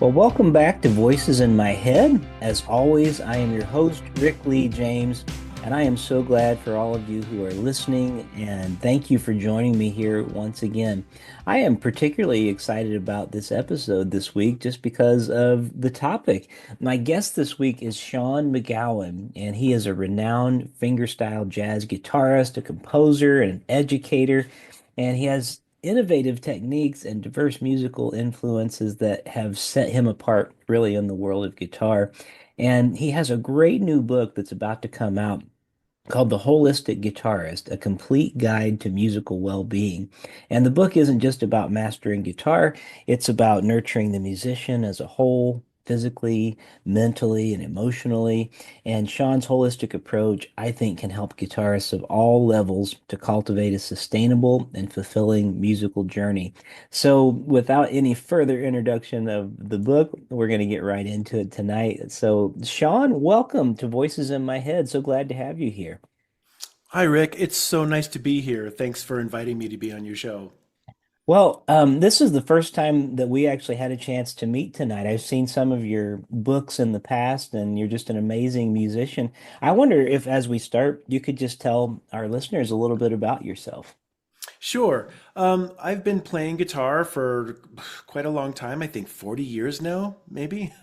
Well, welcome back to Voices in My Head. As always, I am your host, Rick Lee James, and I am so glad for all of you who are listening, and thank you for joining me here once again. I am particularly excited about this episode this week just because of the topic. My guest this week is Sean McGowan, and he is a renowned fingerstyle jazz guitarist, a composer, and an educator, and he has innovative techniques and diverse musical influences that have set him apart really in the world of guitar. And he has a great new book that's about to come out called The Holistic Guitarist, a complete guide to musical well-being. And the book isn't just about mastering guitar, it's about nurturing the musician as a whole, physically, mentally, and emotionally. And Sean's holistic approach, I think, can help guitarists of all levels to cultivate a sustainable and fulfilling musical journey. So, without any further introduction of the book, we're going to get right into it tonight. So, Sean, welcome to Voices in My Head. So glad to have you here. Hi, Rick. It's so nice to be here. Thanks for inviting me to be on your show. Well, this is the first time that we actually had a chance to meet tonight. I've seen some of your books in the past, and you're just an amazing musician. I wonder if, as we start, you could just tell our listeners a little bit about yourself. Sure. I've been playing guitar for quite a long time, I think 40 years now, maybe.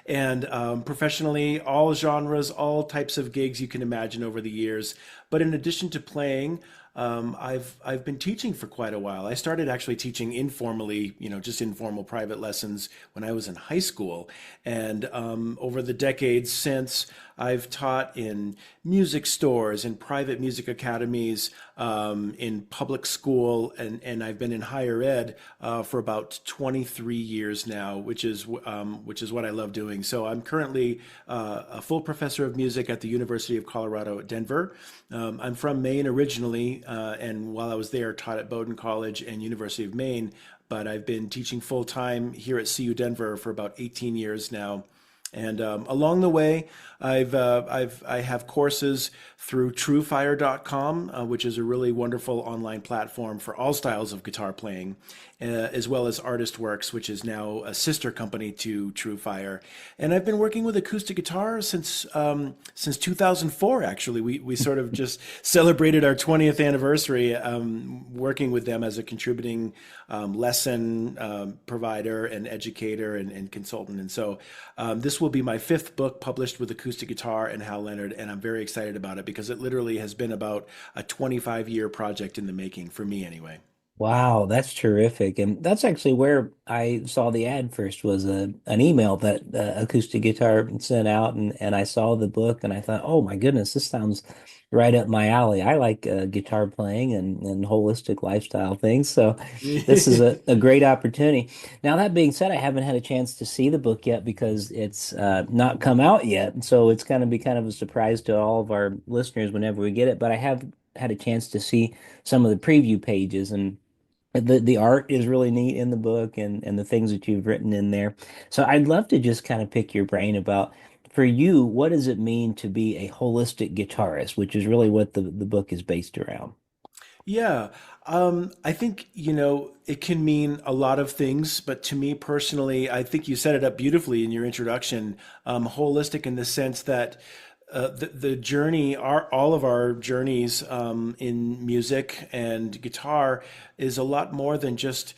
And professionally, all genres, all types of gigs you can imagine over the years. But in addition to playing, I've been teaching for quite a while. I started actually teaching informally, just informal private lessons when I was in high school. And over the decades since, I've taught in music stores, in private music academies, in public school, and I've been in higher ed for about 23 years now, which is what I love doing. So I'm currently a full professor of music at the University of Colorado at Denver. I'm from Maine originally, and while I was there, taught at Bowdoin College and University of Maine. But I've been teaching full time here at CU Denver for about 18 years now. And along the way, I have courses through TrueFire.com, which is a really wonderful online platform for all styles of guitar playing, as well as Artist Works, which is now a sister company to TrueFire. And I've been working with acoustic guitar since 2004. Actually, we sort of just celebrated our 20th anniversary working with them as a contributing lesson provider and educator and consultant. And so this will be my fifth book published with acoustic guitar and Hal Leonard, and I'm very excited about it because it literally has been about a 25-year project in the making for me anyway. Wow, that's terrific. And that's actually where I saw the ad first was an email that Acoustic Guitar sent out and I saw the book and I thought, oh my goodness, this sounds right up my alley. I like guitar playing and holistic lifestyle things. So this is a great opportunity. Now, that being said, I haven't had a chance to see the book yet because it's not come out yet. So it's going to be kind of a surprise to all of our listeners whenever we get it. But I have had a chance to see some of the preview pages and the art is really neat in the book and the things that you've written in there. So I'd love to just kind of pick your brain about for you, what does it mean to be a holistic guitarist, which is really what the book is based around. Yeah, I think, it can mean a lot of things, but to me personally, I think you set it up beautifully in your introduction. Holistic in the sense that the journey, all of our journeys in music and guitar is a lot more than just,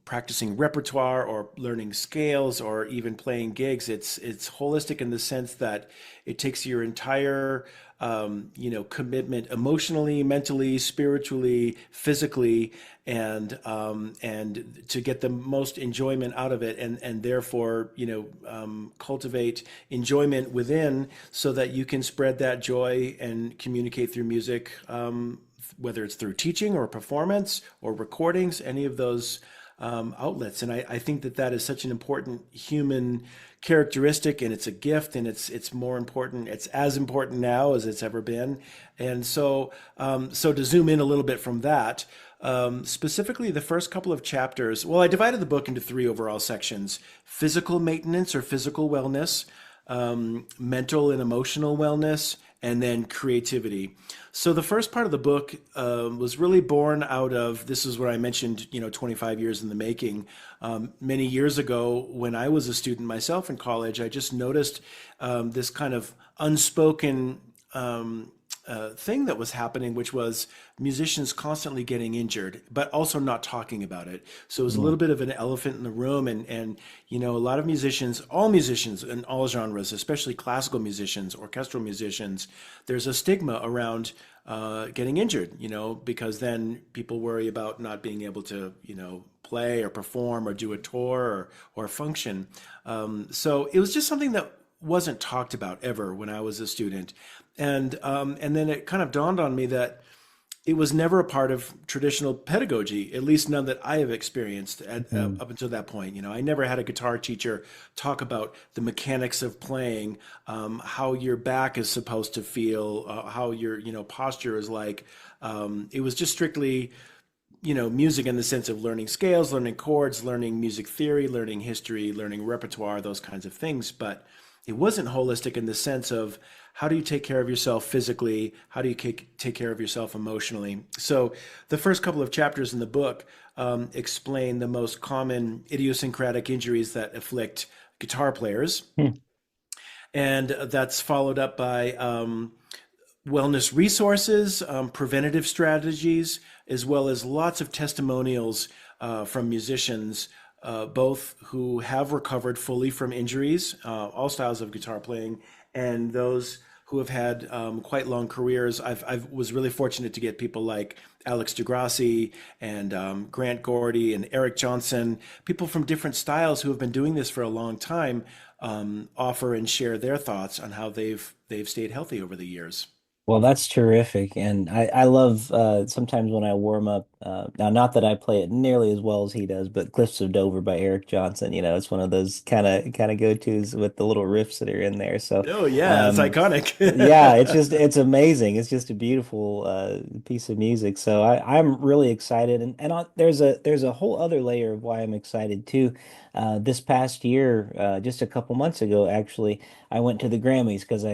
practicing repertoire or learning scales or even playing gigs. It's holistic in the sense that it takes your entire commitment emotionally, mentally, spiritually, physically, and to get the most enjoyment out of it, and therefore cultivate enjoyment within, so that you can spread that joy and communicate through music, whether it's through teaching or performance or recordings, any of those outlets. And I think that is such an important human characteristic, and it's a gift, and it's more important. It's as important now as it's ever been. And so to zoom in a little bit from that, specifically the first couple of chapters, well, I divided the book into three overall sections: physical maintenance or physical wellness, mental and emotional wellness, and then creativity. So the first part of the book was really born out of, this is where I mentioned, 25 years in the making. Many years ago, when I was a student myself in college, I just noticed this kind of unspoken thing that was happening, which was musicians constantly getting injured, but also not talking about it. So it was a Mm, little bit of an elephant in the room, and a lot of musicians, all musicians in all genres, especially classical musicians, orchestral musicians, there's a stigma around getting injured, because then people worry about not being able to, play or perform or do a tour or function. So it was just something that wasn't talked about ever when I was a student. And then it kind of dawned on me that it was never a part of traditional pedagogy, at least none that I have experienced mm. up until that point. I never had a guitar teacher talk about the mechanics of playing, how your back is supposed to feel, how your posture is like. It was just strictly music in the sense of learning scales, learning chords, learning music theory, learning history, learning repertoire, those kinds of things. But it wasn't holistic in the sense of how do you take care of yourself physically? How do you take care of yourself emotionally? So the first couple of chapters in the book explain the most common idiosyncratic injuries that afflict guitar players. Hmm. And that's followed up by wellness resources, preventative strategies, as well as lots of testimonials from musicians, both who have recovered fully from injuries, all styles of guitar playing, and those who have had quite long careers. I was really fortunate to get people like Alex DeGrassi and Grant Gordy and Eric Johnson, people from different styles who have been doing this for a long time, offer and share their thoughts on how they've stayed healthy over the years. Well, that's terrific. And I love sometimes when I warm up, now not that I play it nearly as well as he does, but Cliffs of Dover by Eric Johnson, it's one of those kind of go-tos with the little riffs that are in there. So Oh yeah, it's um iconic. yeah, it's amazing. It's just a beautiful piece of music. So I'm really excited, and there's a whole other layer of why I'm excited too. This past year, just a couple months ago, actually, I went to the Grammys because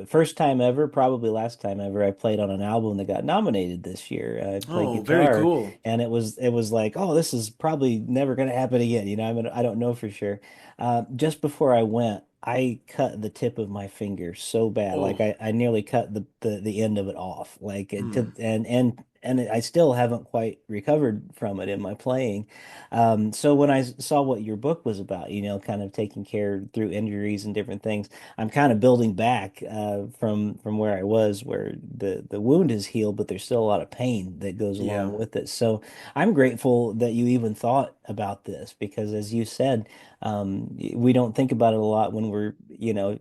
first time ever, probably last time ever, I played on an album that got nominated this year. I played Oh, very guitar, cool. and it was like, oh, this is probably never going to happen again. I don't know for sure. Just before I went, I cut the tip of my finger so bad, like Oh, I nearly cut the end of it off, mm, I still haven't quite recovered from it in my playing. So when I saw what your book was about, kind of taking care through injuries and different things, I'm kind of building back from where I was, where the wound is healed, but there's still a lot of pain that goes yeah. along with it. So I'm grateful that you even thought about this because, as you said, we don't think about it a lot when we're,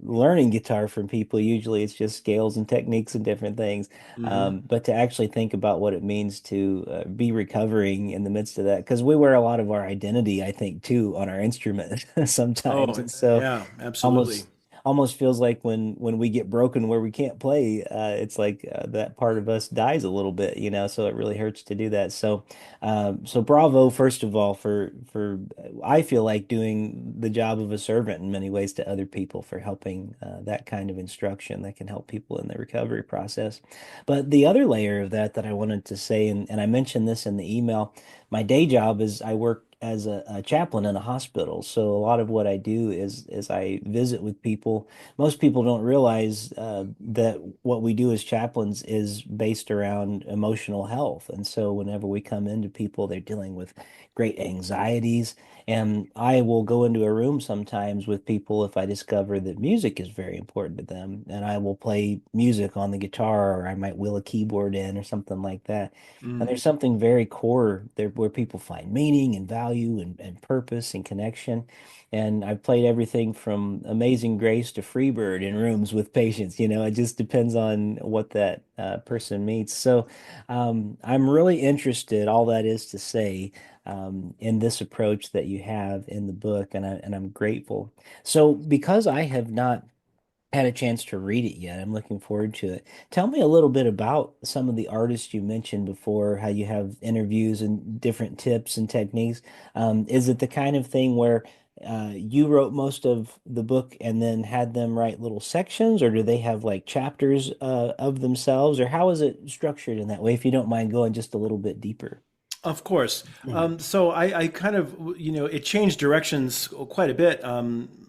learning guitar from people. Usually it's just scales and techniques and different things. Hmm. But to actually think about what it means to be recovering in the midst of that, because we wear a lot of our identity, I think, too, on our instrument sometimes. Oh, And so yeah, absolutely. almost almost feels like when we get broken where we can't play, it's like that part of us dies a little bit, so it really hurts to do that. So bravo, first of all, for I feel like doing the job of a servant in many ways to other people for helping that kind of instruction that can help people in the recovery process. But the other layer of that I wanted to say, and I mentioned this in the email, my day job is I work as a chaplain in a hospital. So a lot of what I do is I visit with people. Most people don't realize that what we do as chaplains is based around emotional health. And so whenever we come into people, they're dealing with great anxieties. And I will go into a room sometimes with people if I discover that music is very important to them. And I will play music on the guitar, or I might wheel a keyboard in or something like that. And Mm. there's something very core there where people find meaning and value and purpose and connection. And I've played everything from Amazing Grace to Freebird in rooms with patients. It just depends on what that person meets. So I'm really interested, all that is to say, in this approach that you have in the book, and I'm grateful. So because I have not had a chance to read it yet. I'm looking forward to it. Tell me a little bit about some of the artists you mentioned before, how you have interviews and different tips and techniques. Is it the kind of thing where you wrote most of the book and then had them write little sections, or do they have like chapters of themselves, or how is it structured in that way? If you don't mind going just a little bit deeper. Of course. Mhm. So I kind of, it changed directions quite a bit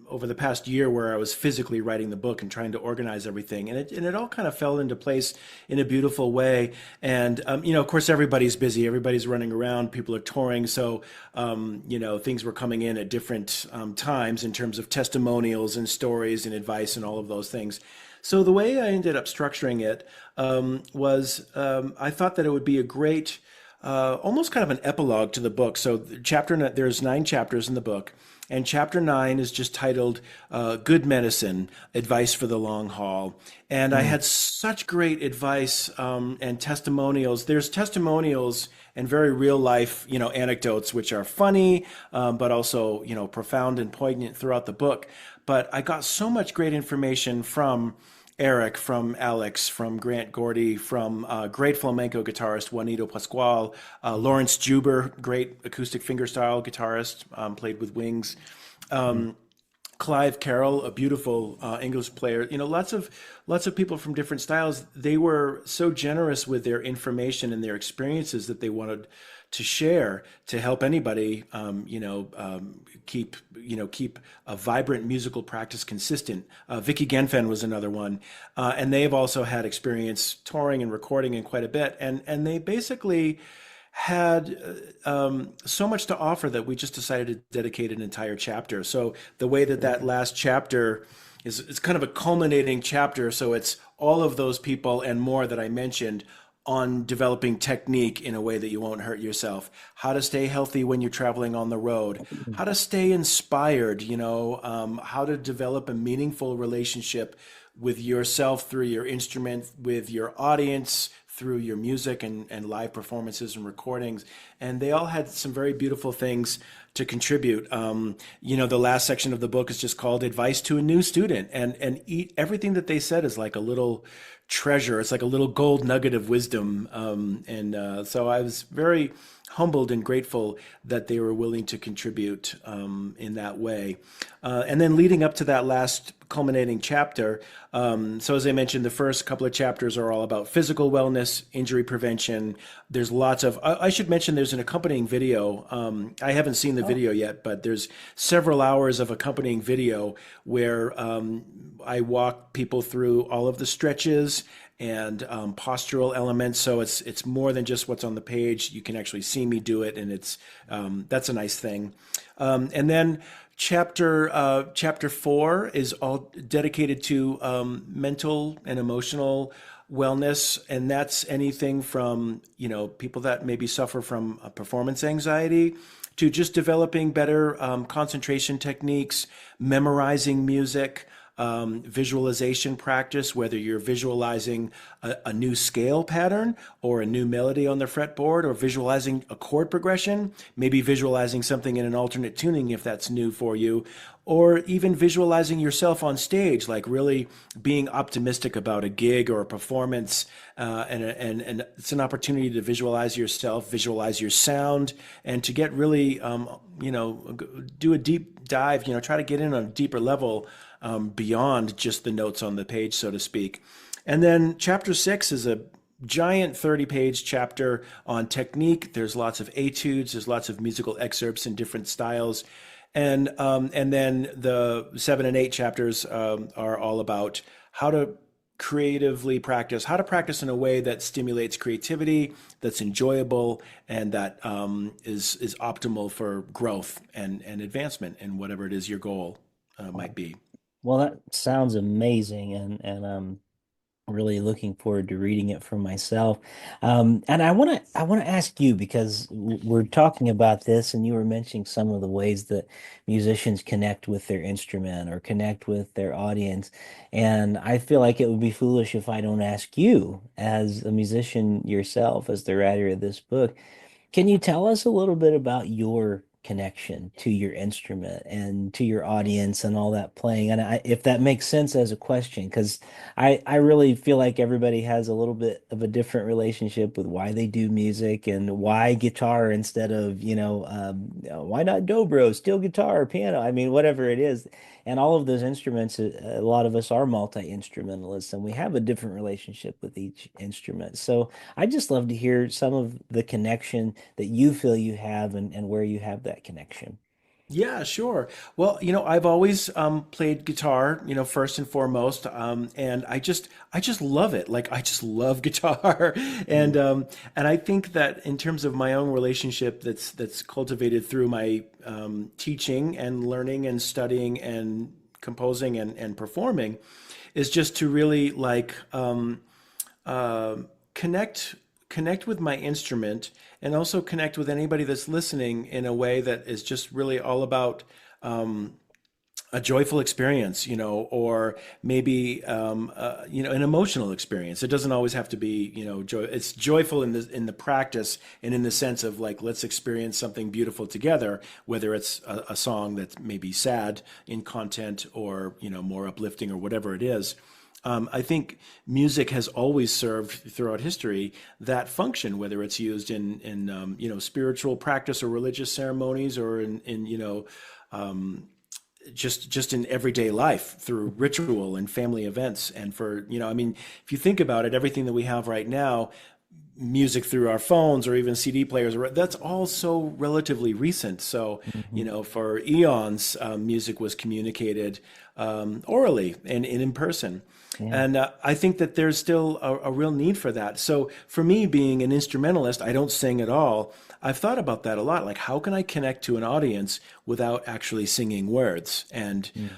over the past year where I was physically writing the book and trying to organize everything. And it all kind of fell into place in a beautiful way. And, of course, everybody's busy, everybody's running around, people are touring. So, things were coming in at different times in terms of testimonials and stories and advice and all of those things. So the way I ended up structuring it was I thought that it would be a great almost kind of an epilogue to the book. So there's 9 chapters in the book, and chapter 9 is just titled "Good Medicine: Advice for the Long Haul." And I Mm. had such great advice and testimonials. There's testimonials and very real life, anecdotes which are funny, but also profound and poignant throughout the book. But I got so much great information from Eric, from Alex, from Grant Gordy, from great flamenco guitarist Juanito Pascual, Lawrence Juber, great acoustic fingerstyle guitarist, played with Wings. Mhm. Clive Carroll, a beautiful English player. Lots of people from different styles. They were so generous with their information and their experiences that they wanted to share to help anybody, keep a vibrant musical practice consistent. Vicky Genfen was another one, and they've also had experience touring and recording in quite a bit, and they basically had so much to offer that we just decided to dedicate an entire chapter. So the way that last chapter is, it's kind of a culminating chapter. So it's all of those people and more that I mentioned on developing technique in a way that you won't hurt yourself, how to stay healthy when you're traveling on the road, how to stay inspired, how to develop a meaningful relationship with yourself through your instrument, with your audience, through your music and live performances and recordings. And they all had some very beautiful things to contribute. The last section of the book is just called Advice to a New Student. Everything that they said is like a little treasure. It's like a little gold nugget of wisdom. So I was very humbled and grateful that they were willing to contribute in that way. And then leading up to that last culminating chapter, so as I mentioned, the first couple of chapters are all about physical wellness, injury prevention. There's lots of, I should mention there's an accompanying video. I haven't seen the Oh. video yet, but there's several hours of accompanying video where I walk people through all of the stretches and postural elements. So it's more than just what's on the page. You can actually see me do it, and it's that's a nice thing. And then chapter 4 is all dedicated to mental and emotional wellness, and that's anything from people that maybe suffer from performance anxiety to just developing better concentration techniques, memorizing music, visualization practice, whether you're visualizing a new scale pattern or a new melody on the fretboard, or visualizing a chord progression, maybe visualizing something in an alternate tuning if that's new for you, or even visualizing yourself on stage, like really being optimistic about a gig or a performance. And it's an opportunity to visualize yourself, visualize your sound, and to get really, do a deep dive, try to get in on a deeper level beyond just the notes on the page, so to speak. And then chapter 6 is a giant 30-page chapter on technique. There's lots of etudes, there's lots of musical excerpts in different styles. And then the 7 and 8 chapters are all about how to creatively practice, how to practice in a way that stimulates creativity, that's enjoyable, and that is optimal for growth and advancement in whatever it is your goal might be. Well, that sounds amazing, and really looking forward to reading it for myself. And I want to ask you because we're talking about this, and you were mentioning some of the ways that musicians connect with their instrument or connect with their audience. And I feel like it would be foolish if I don't ask you, as a musician yourself, as the writer of this book, can you tell us a little bit about your connection to your instrument and to your audience and all that playing. And if that makes sense as a question, because I really feel like everybody has a little bit of a different relationship with why they do music and why guitar instead of, why not dobro, steel guitar, piano? I mean, whatever it is. And all of those instruments, a lot of us are multi-instrumentalists and we have a different relationship with each instrument. So I just love to hear some of the connection that you feel you have and where you have that connection. Yeah, sure. Well, I've always played guitar, first and foremost, and I just love it. Like, I just love guitar, Mm, and I think that in terms of my own relationship, that's cultivated through my teaching and learning and studying and composing and performing, is just to really like uh, connect connect with my instrument and also connect with anybody that's listening in a way that is just really all about a joyful experience, or maybe an emotional experience. It doesn't always have to be, joy. It's joyful in the practice and in the sense of like, let's experience something beautiful together, whether it's a song that's maybe sad in content or more uplifting or whatever it is. I think music has always served throughout history that function, whether it's used in spiritual practice or religious ceremonies, or in just in everyday life through ritual and family events. And for I mean, if you think about it, everything that we have right now, music through our phones or even CD players, that's all so relatively recent. So, mhm. for eons, music was communicated orally and in person. Yeah. And I think that there's still a real need for that. So, for me, being an instrumentalist, I don't sing at all. I've thought about that a lot. Like, how can I connect to an audience without actually singing words? Mm.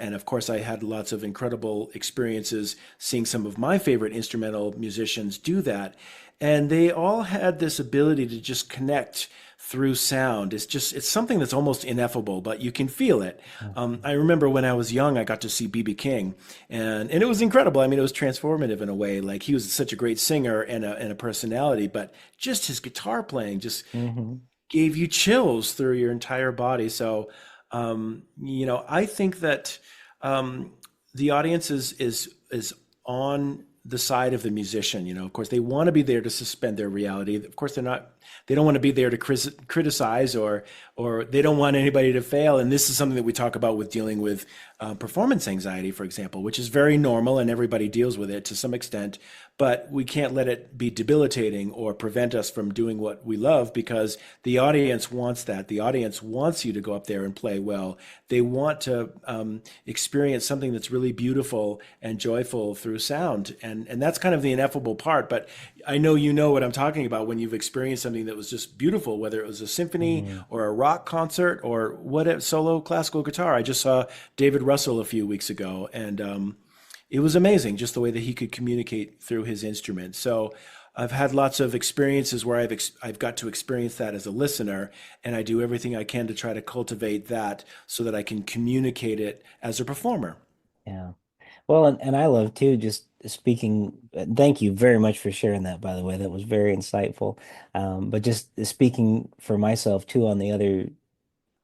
And of course, I had lots of incredible experiences seeing some of my favorite instrumental musicians do that. And they all had this ability to just connect through sound. It's something that's almost ineffable, but you can feel it. Mhm. I remember when I was young, I got to see B.B. King, and it was incredible. I mean, it was transformative in a way. Like, he was such a great singer and a personality, but just his guitar playing just Mhm. gave you chills through your entire body. So, I think that um, the audience is on the side of the musician. Of course, they want to be there to suspend their reality. Of course, they're not. They don't want to be there to criticize, or they don't want anybody to fail. And this is something that we talk about with dealing with performance anxiety, for example, which is very normal and everybody deals with it to some extent. But we can't let it be debilitating or prevent us from doing what we love, because the audience wants that. The audience wants you to go up there and play well. They want to experience something that's really beautiful and joyful through sound. And that's kind of the ineffable part. But I know you know what I'm talking about when you've experienced something that was just beautiful, whether it was a symphony Mhm. or a rock concert or what, a solo classical guitar. I just saw David Russell a few weeks ago, and it was amazing just the way that he could communicate through his instrument. So I've had lots of experiences where I've got to experience that as a listener, and I do everything I can to try to cultivate that so that I can communicate it as a performer. Yeah. Well, and I love too, just speaking. Thank you very much for sharing that, by the way. That was very insightful. But just speaking for myself too, on the other,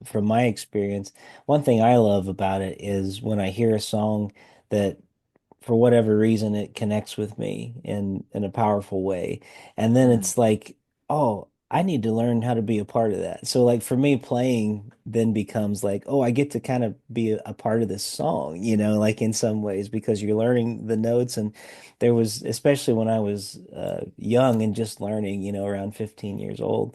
from my experience, one thing I love about it is when I hear a song that for whatever reason it connects with me in a powerful way. And then Mm. it's like, oh, I need to learn how to be a part of that. So like for me, playing then becomes like, oh, I get to kind of be a part of this song, like in some ways because you're learning the notes. And there was, especially when I was young and just learning, around 15 years old,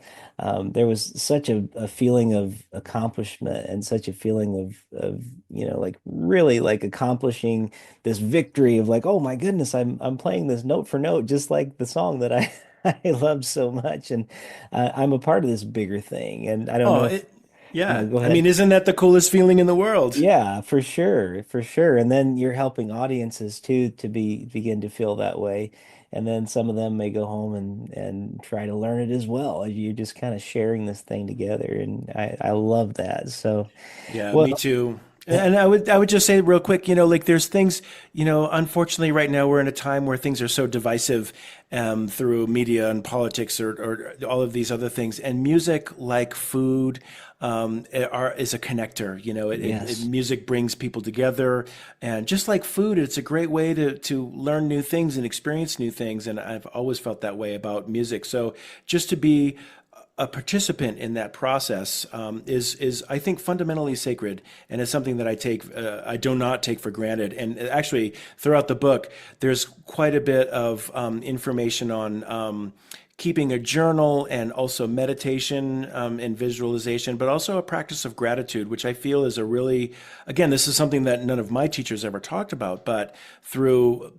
there was such a feeling of accomplishment and such a feeling of like really like accomplishing this victory of like, oh my goodness, I'm playing this note for note, just like the song that I I love so much, and I'm a part of this bigger thing. And I don't Oh, know if no, yeah. go I mean, ahead. isn't that the coolest feeling in the world? Yeah, for sure, for sure. And then you're helping audiences too to begin to feel that way. And then some of them may go home and try to learn it as well. You're just kind of sharing this thing together, and I love that. So, Yeah, well, me too. And I would just say real quick, like there's things, unfortunately right now we're in a time where things are so divisive through media and politics or all of these other things. And music, like food, is a connector. Yes. Music brings people together, and just like food, it's a great way to learn new things and experience new things. And I've always felt that way about music. So just to be a participant in that process is I think fundamentally sacred, and it's something that I do not take for granted. And actually, throughout the book, there's quite a bit of information on keeping a journal and also meditation and visualization, but also a practice of gratitude, which I feel is a really, again, this is something that none of my teachers ever talked about, but through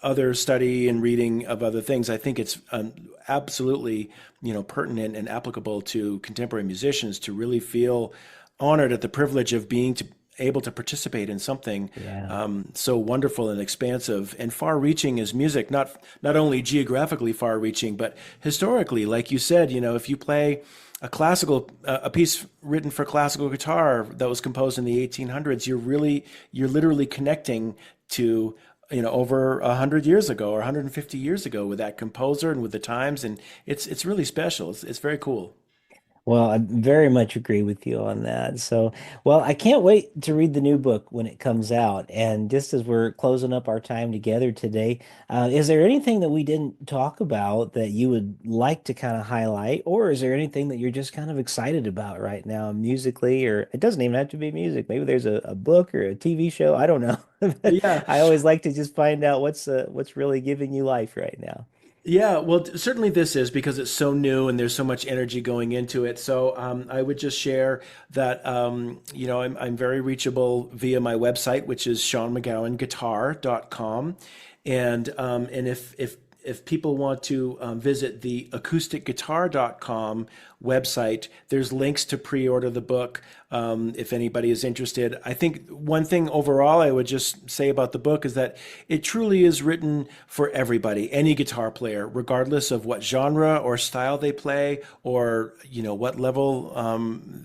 other study and reading of other things, I think it's absolutely, pertinent and applicable to contemporary musicians to really feel honored at the privilege of being able to participate in something Yeah. so wonderful and expansive and far-reaching as music. Not only geographically far-reaching, but historically, like you said, if you play a piece written for classical guitar that was composed in the 1800s, you're literally connecting to over 100 years ago or 150 years ago with that composer and with the times, and it's really special. It's very cool. Well, I very much agree with you on that. So, well, I can't wait to read the new book when it comes out. And just as we're closing up our time together today, is there anything that we didn't talk about that you would like to kind of highlight? Or is there anything that you're just kind of excited about right now, musically? Or it doesn't even have to be music. Maybe there's a book or a TV show. I don't know. But Yeah. I always like to just find out what's really giving you life right now. Yeah, well, certainly this is because it's so new and there's so much energy going into it. So I would just share that I'm very reachable via my website, which is seanmcgowanguitar.com, and if people want to visit the acousticguitar.com website, there's links to pre-order the book if anybody is interested. I think one thing overall I would just say about the book is that it truly is written for everybody, any guitar player, regardless of what genre or style they play or what level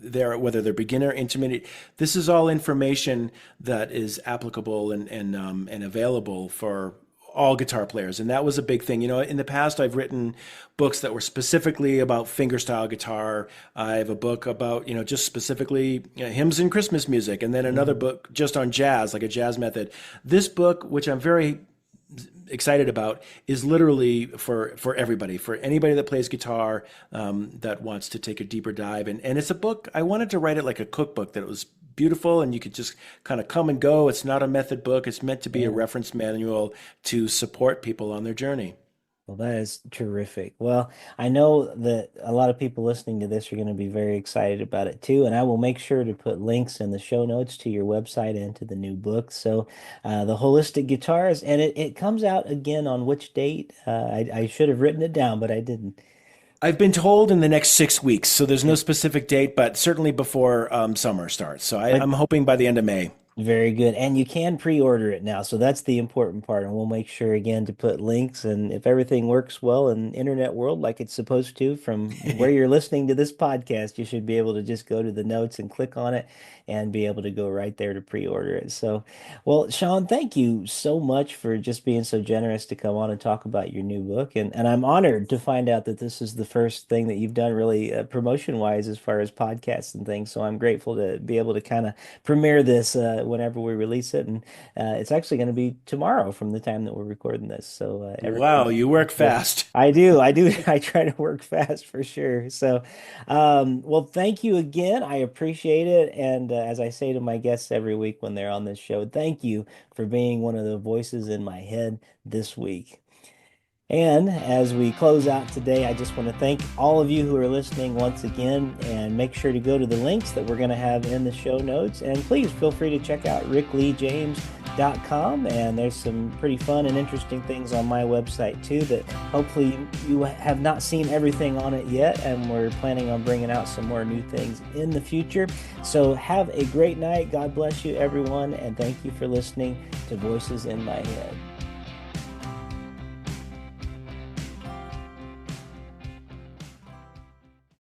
they're, whether they're beginner, intermediate. This is all information that is applicable and available for all guitar players. And that was a big thing. In the past, I've written books that were specifically about fingerstyle guitar. I have a book about, just specifically hymns and Christmas music, and then another Mhm. book just on jazz, like a jazz method. This book, which I'm very excited about, is literally for everybody, for anybody that plays guitar that wants to take a deeper dive. And it's a book, I wanted to write it like a cookbook, that it was beautiful and you could just kind of come and go. It's not a method book. It's meant to be a Yeah. reference manual to support people on their journey. Well, that is terrific. Well, I know that a lot of people listening to this are going to be very excited about it too, and I will make sure to put links in the show notes to your website and to the new book. So, the Holistic Guitars, and it comes out again on which date? I should have written it down, but I didn't. I've been told in the next 6 weeks, so there's no specific date, but certainly before summer starts. So But I'm hoping by the end of May. very good. And you can pre-order it now. So that's the important part. And we'll make sure again to put links. And if everything works well in internet world like it's supposed to, from where you're listening to this podcast, you should be able to just go to the notes and click on it and be able to go right there to pre-order it. So, well, Sean, thank you so much for just being so generous to come on and talk about your new book. And I'm honored to find out that this is the first thing that you've done really promotion wise as far as podcasts and things. So I'm grateful to be able to kind of premiere this whenever we release it, and it's actually going to be tomorrow from the time that we're recording this. So Wow, everything's you work good. fast. I do. I try to work fast for sure. So, well, thank you again. I appreciate it, and as I say to my guests every week when they're on this show, thank you for being one of the voices in my head this week. And as we close out today, I just want to thank all of you who are listening once again, and make sure to go to the links that we're going to have in the show notes. And please feel free to check out rickleejames.com. And there's some pretty fun and interesting things on my website too that hopefully you have not seen everything on it yet. And we're planning on bringing out some more new things in the future. So have a great night. God bless you, everyone. And thank you for listening to Voices in My Head.